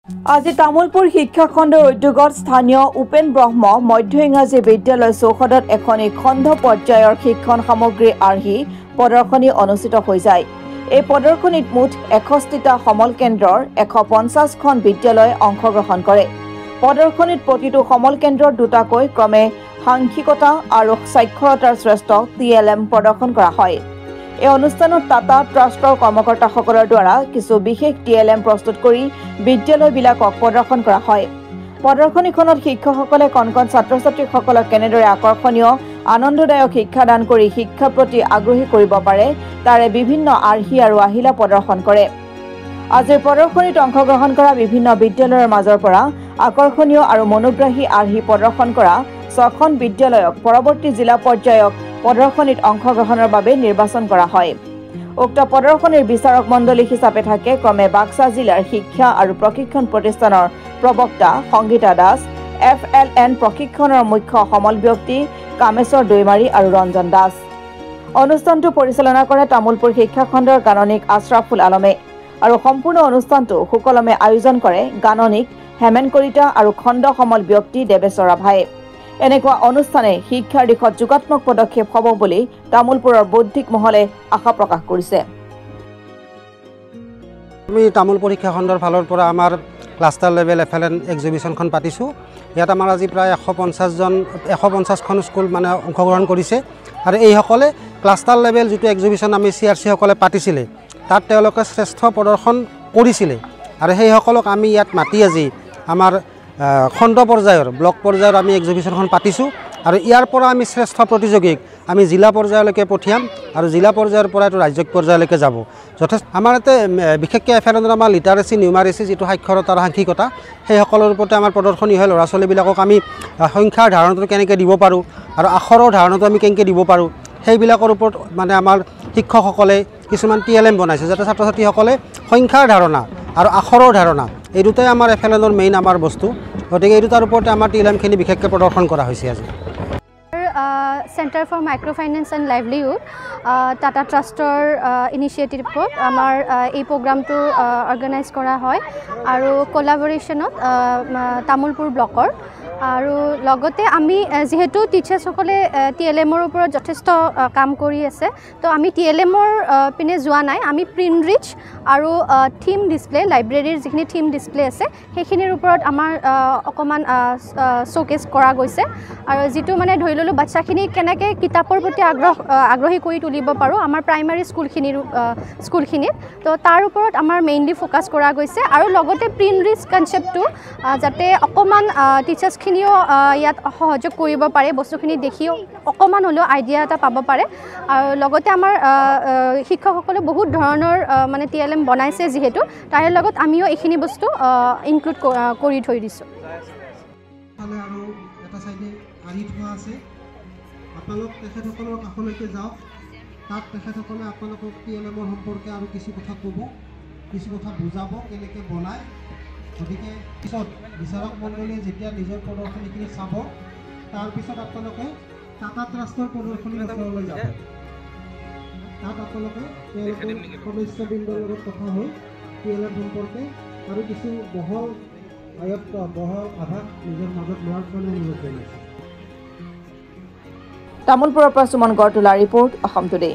আজি তামুলপুৰ শিক্ষা খণ্ডৰ উদ্যোগত স্থানীয় উপেন ব্ৰহ্ম মধ্য ইংৰাজী বিদ্যালয় চৌহদত এখন খণ্ড পৰ্যায়ৰ শিক্ষণ সামগ্ৰী আৰ্হি প্ৰদৰ্শনী অনুষ্ঠিত হৈ যায়। এই প্ৰদৰ্শনীত মুঠ 61টা সমল কেন্দ্ৰৰ 150খন বিদ্যালয় অংশগ্ৰহণ কৰে। প্ৰদৰ্শনীত প্ৰতিটো সমল কেন্দ্ৰৰ দুটাকৈ ক্ৰমে সাংখ্যিকতা আৰু সাক্ষৰতাৰ শ্ৰেষ্ঠ TLM প্ৰদৰ্শন কৰা হয়। এই অনুষ্ঠানত টাটা ট্ৰাষ্টৰ কৰ্মকৰ্তাসকলৰ দ্বাৰা কিছু বিশেষ TLM প্ৰস্তুত কৰি বিদ্যালয়বিলাকক প্ৰদৰ্শন কৰা হয়। প্ৰদৰ্শনীখনত শিক্ষকসকলে কণ ছাত্ৰ-ছাত্ৰীসকলক কেনেদৰে আকৰ্ষণীয় আনন্দদায়ক শিক্ষাদান কৰি শিক্ষাৰ প্ৰতি আগ্ৰহী কৰিব পাৰে তাৰে বিভিন্ন আৰ্হি আৰু আহিলা প্ৰদৰ্শন কৰে। আজিৰ প্ৰদৰ্শনীত অংশগ্ৰহণ কৰা বিভিন্ন বিদ্যালয়ৰ মাজৰ পৰা আকৰ্ষণীয় আৰু মনোগ্ৰাহী আৰ্হি প্ৰদৰ্শন কৰা 6খন বিদ্যালয়ক পৰৱৰ্তী জিলা পৰ্যায়ক প্ৰদৰ্শনীত অংশগ্ৰহণৰ বাবে নিৰ্বাচন কৰা হয়। উক্ত প্ৰদৰ্শনীৰ বিচাৰক মণ্ডলী হিচাপে থাকে ক্ৰমে বাক্সা জিলাৰ শিক্ষা আৰু প্ৰশিক্ষণ প্ৰতিষ্ঠানৰ প্ৰবক্তা সংগীতা দাস, FLN প্ৰশিক্ষণৰ মুখ্য সমল ব্যক্তি কামেশ্বৰ দৈমাৰী আৰু ৰঞ্জন দাস। অনুষ্ঠানটো পৰিচালনা কৰে তামুলপুৰ শিক্ষা খণ্ডৰ গাণনিক আশ্ৰাফুল আলমে আৰু সম্পূৰ্ণ অনুষ্ঠানটো সুকলমে আয়োজন কৰে গাণনিক হেমেন কলিতা আৰু খণ্ড সমল ব্যক্তি দেৱেশ্বৰ ৰাভাই। এনেকুৱা অনুষ্ঠানে শিক্ষাৰ দিশত যোগাত্মক পদক্ষেপ হ'ব বুলি তামুলপুৰৰ বৌদ্ধিক মহলে আশা প্ৰকাশ কৰিছে। আমি তামুলপুৰ শিক্ষা খণ্ডৰ ফালৰ পৰা আমাৰ ক্লাষ্টাৰ লেভেল FLN এক্সিবিশ্যনখন পাতিছোঁ। ইয়াত আমাৰ আজি প্ৰায় 150খন স্কুল মানে অংশগ্ৰহণ কৰিছে আৰু এইসকলে ক্লাষ্টাৰ লেভেল যিটো এক্সিবিশ্যন আমি CRC সকলে পাতিছিলে তাত তেওঁলোকে শ্ৰেষ্ঠ প্ৰদৰ্শন কৰিছিলে আৰু সেইসকলক আমি ইয়াত মাতি আজি আমাৰ খণ্ড পৰ্যায়ৰ ব্লক পৰ্যায়ৰ আমি এক্সিবিশ্যনখন পাতিছোঁ আৰু ইয়াৰ পৰা আমি শ্ৰেষ্ঠ প্ৰতিযোগীক আমি জিলা পৰ্যায়লৈকে পঠিয়াম আৰু জিলা পৰ্যায়ৰ পৰা এইটো ৰাজ্যিক পৰ্যায়লৈকে যাব। যথেষ্ট আমাৰ ইয়াতে বিশেষকৈ FLNৰ আমাৰ লিটাৰেচি নিউমাৰেচি যিটো সাক্ষৰতা আৰু সাংখ্যিকতা সেইসকলৰ ওপৰতে আমাৰ প্ৰদৰ্শনী হয়। ল'ৰা ছোৱালীবিলাকক আমি সংখ্যাৰ ধাৰণাটো কেনেকৈ দিব পাৰোঁ আৰু আখৰৰ ধাৰণাটো আমি কেনেকৈ দিব পাৰোঁ সেইবিলাকৰ ওপৰত মানে আমাৰ শিক্ষকসকলে কিছুমান TLM বনাইছে যাতে ছাত্ৰ ছাত্ৰীসকলে সংখ্যাৰ ধাৰণা আৰু আখৰৰ ধাৰণা এই দুটাই আমাৰ FLNৰ মেইন আমাৰ বস্তু। গতিকে এই দুটাৰ ওপৰতে আমাৰ TLMখিনি বিশেষকৈ প্ৰদৰ্শন কৰা হৈছে আজি। Center for Microfinance and Livelihood Tata Trustor initiative আমাৰ এই প্ৰগ্ৰামটো অৰ্গেনাইজ কৰা হয় আৰু কোলাবৰেশ্যনত তামুলপুৰ ব্লকৰ আৰু লগতে আমি যেহেতু টিচাৰ্ছসকলে TLMৰ ওপৰত যথেষ্ট কাম কৰি আছে তো আমি TLMৰ পিনে যোৱা নাই, আমি প্ৰিণ্ট ৰিচ আৰু থিম ডিছপ্লে লাইব্ৰেৰীৰ যিখিনি থিম ডিছপ্লে আছে সেইখিনিৰ ওপৰত আমাৰ অকণমান শ্ব'কেছ কৰা গৈছে আৰু যিটো মানে ধৰি ল'লোঁ বাচ্চাখিনি কেনেকৈ কিতাপৰ প্ৰতি আগ্ৰহী কৰি তুলিব পাৰোঁ আমাৰ প্ৰাইমাৰী স্কুলখিনিত তো তাৰ ওপৰত আমাৰ মেইনলি ফ'কাছ কৰা গৈছে আৰু লগতে প্ৰিণ্ট ৰিচ কনচেপ্টটো যাতে অকণমান টিচাৰ্ছখিনিও ইয়াত সহযোগ কৰিব পাৰে, বস্তুখিনি দেখিও অকণমান হ'লেও আইডিয়া এটা পাব পাৰে আৰু লগতে আমাৰ শিক্ষকসকলে বহুত ধৰণৰ মানে TLM বনাইছে যিহেতু তাৰে লগত আমিও এইখিনি বস্তু ইনক্লুড কৰি থৈ দিছোঁ। আৰু এটা চাইডে আহি থোৱা আছে, আপোনালোক তেখেতসকলৰ কাষলৈকে যাওক, তাত তেখেতসকলে আপোনালোকক TLMৰ সম্পৰ্কে আৰু কিছু কথা ক'ব, কিছু কথা বুজাব কেনেকৈ বনায়। গতিকে পিছত বিচাৰক মণ্ডলীয়ে যেতিয়া নিজৰ প্ৰদৰ্শনীখিনি চাব তাৰপিছত আপোনালোকে টাটা ট্ৰাষ্টৰ প্ৰদৰ্শনীৰ ওচৰলৈ যাব। তাত আপোনালোকে তেওঁলোকৰ সদস্যবৃন্দৰ লগত কথা হৈ TLM সম্পৰ্কে আৰু কিছু বহল আভাস নিজৰ মাজত লোৱাৰ কাৰণে অনুৰোধ জনাইছে। তামুলপুৰৰ পৰা সুমন গড়টোলা ৰিপৰ্ট অসম টুডে।